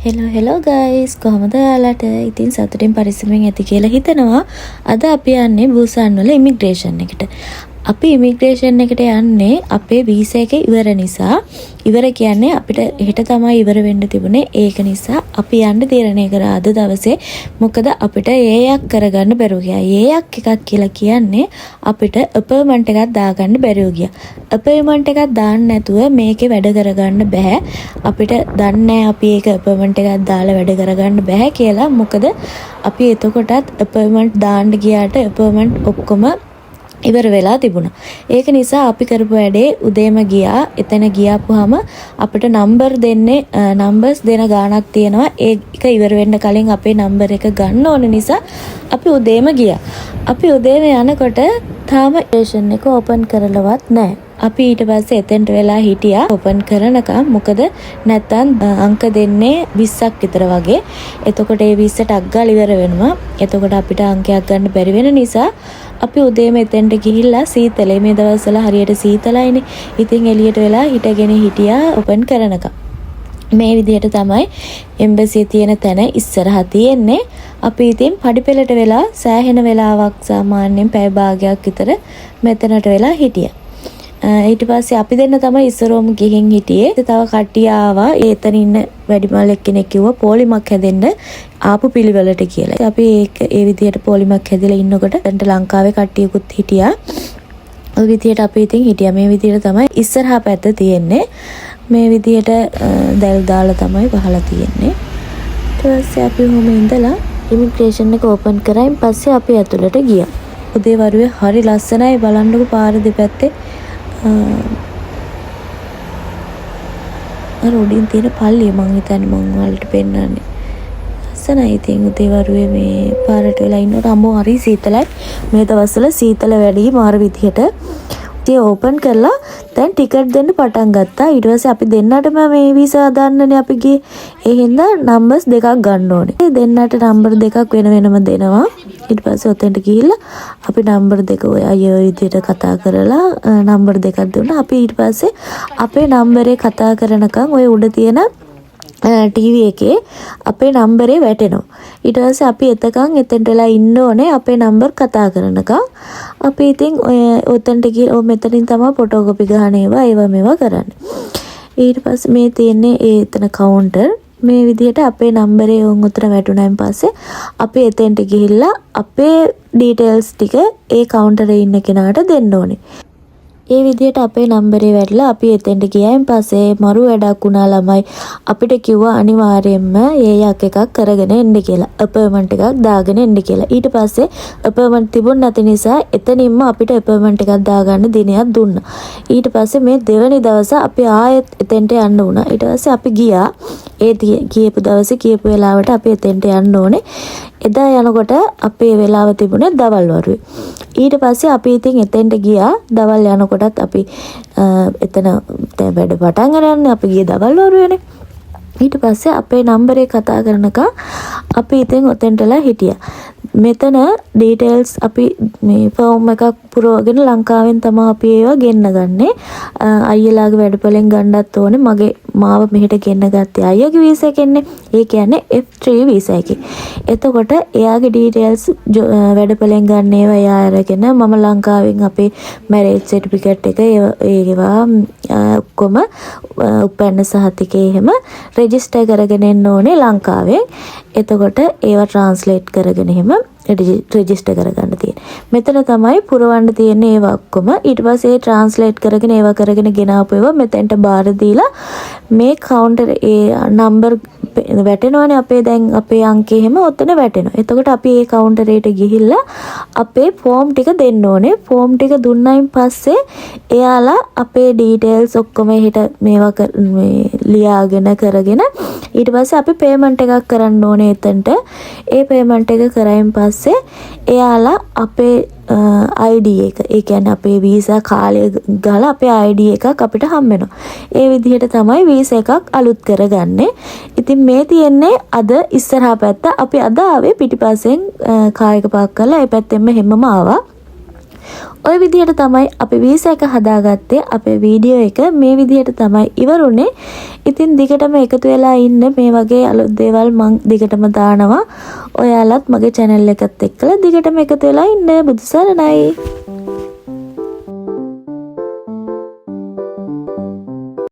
Hello guys කොහොමද ඔයාලට? ඉතින් සතුටින් පරිස්සමෙන් ඇති කියලා හිතනවා. අද අපි යන්නේ බුසාන් වල ඉමිග්‍රේෂන් එකට. අපි ඉමිග්‍රේෂන් එකට යන්නේ අපේ වීසා එක ඉවර නිසා. ඉවර කියන්නේ අපිට හෙට තමයි ඉවර වෙන්න තිබුණේ. ඒක නිසා අපි යන්න තීරණය කරා අද දවසේ. මොකද අපිට ඒයක් කරගන්න බැරුව ගියා. ඒයක් එකක් කියලා කියන්නේ අපිට අපර්ට්මන්ට් එකක් දාගන්න බැරුව ගියා. අපර්ට්මන්ට් එකක් දාන්න නැතුව මේකේ වැඩ කරගන්න බෑ. අපිට දන්නේ අපි ඒක අපර්ට්මන්ට් එකක් දාලා වැඩ කරගන්න බෑ කියලා. මොකද අපි එතකොටත් අපර්ට්මන්ට් දාන්න ගියාට අපර්ට්මන්ට් ඔක්කොම ඉවර වෙලා තිබුණා. ඒක නිසා අපි කරපු වැඩේ උදේම ගියා. එතන ගියාපුවාම අපිට නම්බර් දෙන්නේ නම්බර්ස් දෙන ගාණක් තියෙනවා. ඒක ඉවර වෙන්න කලින් අපේ නම්බර් එක ගන්න ඕන නිසා අපි උදේම ගියා. අපි උදේම යනකොට තාම ස්ටේෂන් එක ඕපන් කරලවත් නැහැ. අපි ඊට පස්සේ එතෙන්ට වෙලා හිටියා ඕපන් කරනකම්. මොකද නැත්තම් අංක දෙන්නේ 20ක් විතර වගේ. එතකොට ඒ 20ට අග්ගාල ඉවර වෙනවා. එතකොට අපිට අංකයක් ගන්න බැරි වෙන නිසා අපි උදේම එතෙන්ට ගිහිල්ලා සීතලේ මේ දවස්වල හරියට සීතලයිනේ. ඉතින් එළියට වෙලා හිටගෙන හිටියා ඕපන් කරනකම්. මේ විදිහට තමයි එම්බසි තියෙන තැන ඉස්සරහා තියෙන්නේ. අපි ඉතින් පඩිපෙළට වෙලා සෑහෙන වෙලාවක් සාමාන්‍යයෙන් පැය භාගයක් විතර මෙතනට වෙලා හිටියා. ඊට පස්සේ අපි දෙන්න තමයි ඉස්සරෝම ගිහින් හිටියේ. තව කට්ටිය ආවා. එතන ඉන්න වැඩිමහල් කෙනෙක් කිව්වා පොලිමක් හැදෙන්න ආපු පිළිවෙලට කියලා. අපි ඒ විදිහට පොලිමක් හැදලා ඉන්නකොට දැන් ලංකාවේ කට්ටියකුත් හිටියා. ඔය විදිහට අපි ඉතින් හිටියා. මේ විදිහට තමයි ඉස්සරහා පැත්ත තියෙන්නේ. මේ විදිහට දැල් දාලා තමයි වහලා තියෙන්නේ. ඊට පස්සේ අපි මොම ඉඳලා ඉමිග්‍රේෂන් එක ඕපන් කරායින් පස්සේ අපි ඇතුළට ගියා. උදේ වරුවේ හරි ලස්සනයි. බලන්නකො පාර දෙපැත්තේ අර උඩින් තියෙන පල්ලිය මං හිතන්නේ මං වලට පෙන්නන්නේ. ලස්සනයි. ඉතින් උදේ වරුවේ මේ පාරට වෙලා ඉන්නකොට අම්මෝ හරි සීතලයි. මේ දවස්වල සීතල වැඩි මාර විදිහට. ඉතින් ඕපන් කරලා දැන් ටිකට් දෙන්න පටන් ගත්තා. ඊට පස්සේ අපි දෙන්නටම මේ වීසා දාන්නනේ අපි ගියේ. ඒ හින්දා නම්බර්ස් දෙකක් ගන්න ඕනේ. දෙන්නට නම්බර් දෙකක් වෙන වෙනම දෙනවා. ඊට පස්සේ ඔතෙන්ට ගිහිල්ලා අපි නම්බර් දෙක ඔය විදිහට කතා කරලා නම්බර් දෙකක් දුන්නා. අපි ඊට පස්සේ අපේ නම්බරේ කතා කරනකම් ඔය උඩ තියෙන ටීවී එකේ අපේ නම්බරේ වැටෙනවා. ඊට පස්සේ අපි එතෙන්ට වෙලා ඉන්න ඕනේ අපේ නම්බර් කතා කරනකම්. අපි ඉතින් ඔතෙන්ට ගිහින් මෙතනින් තමයි ෆොටෝකොපි ගන්න ඒවා මේවා කරන්නේ. ඊට පස්සේ මේ තියෙන්නේ එතන කවුන්ටර්. මේ විදිහට අපේ නම්බරේ උන් උතර වැටුණායින් පස්සේ අපි එතෙන්ට ගිහිල්ලා අපේ ඩීටේල්ස් ටික ඒ කවුන්ටරේ ඉන්න කෙනාට දෙන්න ඕනේ. ඒ විදිහට අපේ නම්බරේ වැටලා අපි එතෙන්ට ගියායින් පස්සේ මරු වැඩක් වුණා ළමයි අපිට කිව්වා අනිවාර්යයෙන්ම ඒයක් එකක් කරගෙන එන්න කියලා. අපර්ට්මන්ට් එකක් දාගෙන එන්න කියලා. ඊට පස්සේ අපර්ට්මන්ට් තිබුණ නැති නිසා එතනින්ම අපිට අපර්ට්මන්ට් එකක් දාගන්න දිනයක් දුන්නා. ඊට පස්සේ මේ දෙවනි දවස අපි ආයෙත් එතෙන්ට යන්න වුණා. ඊට පස්සේ අපි ගියා. ඒ ගියපු දවසේ කියපු වෙලාවට අපි එතෙන්ට යන්න ඕනේ. එදා යනකොට අපේ වෙලාව තිබුණේ දවල් වරුවේ. ඊට පස්සේ අපි ඉතින් එතෙන්ට ගියා. දවල් යනකොටත් අපි එතන වැඩ පටන් ගන්න අපි ගියේ දවල් වරුවේනේ. ඊට පස්සේ අපේ නම්බරේ කතා කරනකම් අපි ඉතින් ඔතෙන්ටලා හිටියා. මෙතන ඩීටේල්ස් අපි මේ ෆෝම් එකක් පුරවගෙන ලංකාවෙන් තමයි අපි ඒවා ගෙන්න ගන්නේ. අයියලාගේ වැඩපලෙන් ගන්නත් ඕනේ. මාව මෙහෙට ගෙන්න ගත්තේ අයියාගේ වීසා එකෙන්නේ. ඒ කියන්නේ F3 වීසා එකේ. එතකොට එයාගේ ඩීටේල්ස් වැඩපලෙන් ගන්න ඒවා එයා අරගෙන මම ලංකාවෙන් අපේ මැරේජ් සර්ටිෆිකේට් එක ඒවා ඔක්කොම උපැන්න සහතිකේ එහෙම රෙජිස්ටර් කරගෙන එන්න ඕනේ ලංකාවෙන්. එතකොට ඒවා ට්‍රාන්ස්ලේට් කරගෙන එහෙම රෙජිස්ටර් කරගන්න තියෙන්නේ. මෙතන තමයි පුරවන්න තියෙන්නේ ඒවා ඔක්කොම. ඊට පස්සේ ට්‍රාන්ස්ලේට් කරගෙන ඒවා කරගෙන ගෙනාපු ඒවා මෙතෙන්ට බාර දීලා මේ කවුන්ටර් ඒ නම්බර් වැටෙනවනේ අපේ දැන් අපේ අංකේ එහෙම ඔතන වැටෙනවා. එතකොට අපි ඒ කවුන්ටරේට ගිහිල්ලා අපේ ෆෝම් ටික දෙන්න ඕනේ. ෆෝම් ටික දුන්නායින් පස්සේ එයාලා අපේ ඩීටේල්ස් ඔක්කොම හෙට මේවා ලියාගෙන කරගෙන ඊට පස්සේ අපි පේමන්ට් එකක් කරන්න ඕනේ එතනට. ඒ පේමන්ට් එක කරායින් පස්සේ එයාලා අපේ ID එක, ඒ කියන්නේ අපේ වීසා කාලය ගාලා අපේ ID එකක් අපිට හම් වෙනවා. ඒ විදිහට තමයි වීසා එකක් අලුත් කරගන්නේ. ඉතින් මේ තියෙන්නේ අද ඉස්සරහා පැත්ත. අපි අද ආවේ පිටිපස්සෙන් කාර් එක පාක් කරලා ඒ පැත්තෙන්ම හැමම ආවා. ඔය විදිහට තමයි අපි වීසා එක හදාගත්තේ. අපේ වීඩියෝ එක මේ විදිහට තමයි ඉවරුනේ. ඉතින් දිගටම එකතු වෙලා ඉන්න. මේ වගේ අලුත් දේවල් මං දිගටම දානවා. ඔයාලත් මගේ channel එකත් එක්කලා දිගටම එකතු වෙලා ඉන්න. බුදු සරණයි.